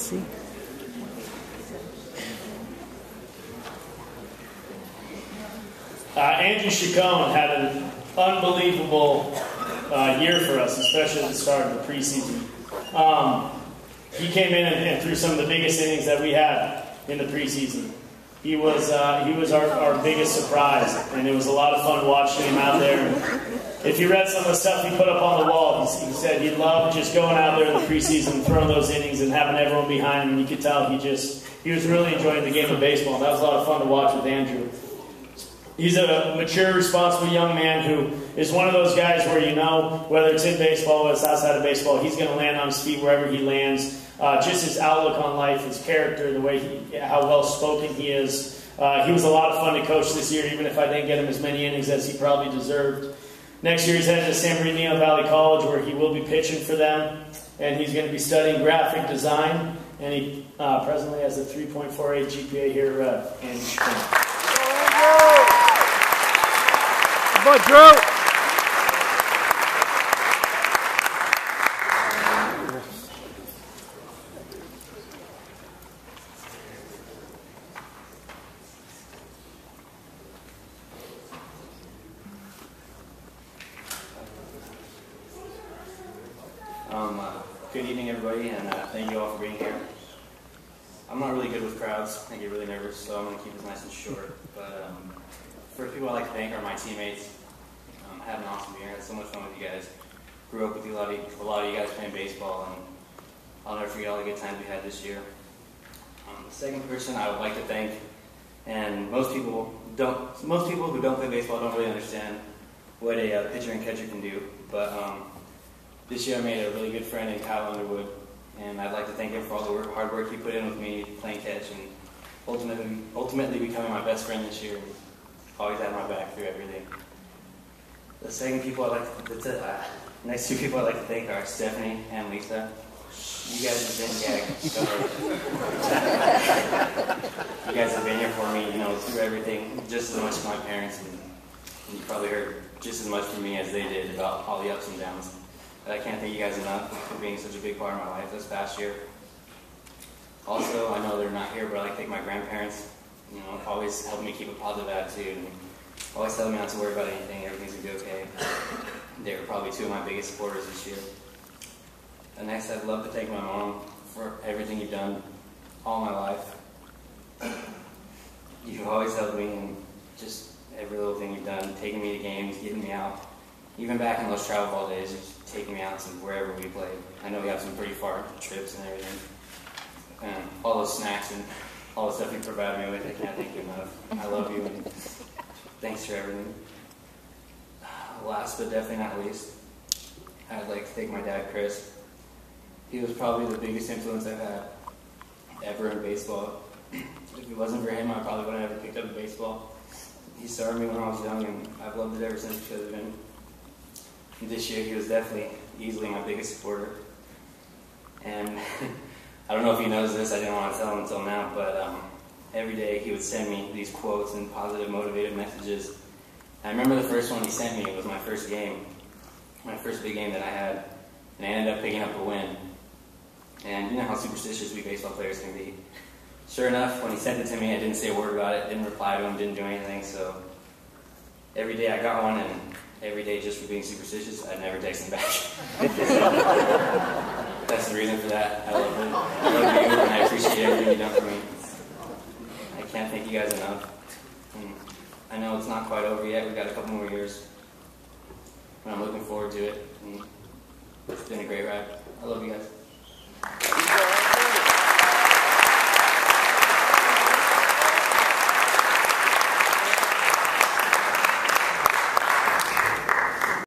see. Andrew Chacon had an unbelievable year for us, especially at the start of the preseason. He came in and threw some of the biggest innings that we had in the preseason. He was our biggest surprise, and it was a lot of fun watching him out there. If you read some of the stuff he put up on the wall, he said he loved just going out there in the preseason, throwing those innings, and having everyone behind him. And you could tell he was really enjoying the game of baseball. And that was a lot of fun to watch with Andrew. He's a mature, responsible young man who is one of those guys where you know, whether it's in baseball, whether it's outside of baseball, he's going to land on his feet wherever he lands. Just his outlook on life, his character, the way how well-spoken he is. He was a lot of fun to coach this year, even if I didn't get him as many innings as he probably deserved. Next year he's headed to San Bernardino Valley College, where he will be pitching for them, and he's going to be studying graphic design, and he presently has a 3.48 GPA here in Chacon. Good boy, Drew. Good evening, everybody, and thank you all for being here. I'm not really good with crowds. I get really nervous, so I'm going to keep this nice and short. But first people I'd like to thank are my teammates. I had an awesome year. I had so much fun with you guys. Grew up with you, a lot of you guys playing baseball, and I'll never forget all the good times we had this year. The second person I would like to thank, and most people who don't play baseball don't really understand what a pitcher and catcher can do, but this year I made a really good friend in Kyle Underwood, and I'd like to thank him for all the hard work he put in with me playing catch, and ultimately becoming my best friend this year, and always had my back through everything. The next two people I'd like to thank are Stephanie and Lisa. You guys have been you guys have been here for me, through everything, just as much as my parents, and you probably heard just as much from me as they did about all the ups and downs. But I can't thank you guys enough for being such a big part of my life this past year. Also, I know they're not here, but I like to thank my grandparents. Always helping me keep a positive attitude, and always telling me not to worry about anything, everything's going to be okay. They were probably two of my biggest supporters this year. And next, I'd love to thank my mom for everything you've done all my life. You've always helped me in just every little thing you've done, taking me to games, getting me out. Even back in those travel ball days, just taking me out to wherever we played. I know we have some pretty far trips and everything. And all those snacks and all the stuff you provided me with, I can't thank you enough. I love you, and thanks for everything. Last but definitely not least, I'd like to thank my dad, Chris. He was probably the biggest influence I've had ever in baseball. If it wasn't for him, I probably wouldn't have ever picked up baseball. He started me when I was young, and I've loved it ever since because of him. This year, he was definitely easily my biggest supporter. And I don't know if he knows this, I didn't want to tell him until now, but every day he would send me these quotes and positive, motivated messages. I remember the first one he sent me, it was my first game, my first big game that I had, and I ended up picking up a win. And you know how superstitious we baseball players can be. Sure enough, when he sent it to me, I didn't say a word about it, didn't reply to him, didn't do anything, so every day I got one, and every day just for being superstitious, I'd never text him back. That's the reason for that. I love it. I love you, and I appreciate everything you've done for me. I can't thank you guys enough. I know it's not quite over yet. We've got a couple more years. But I'm looking forward to it. It's been a great ride. I love you guys.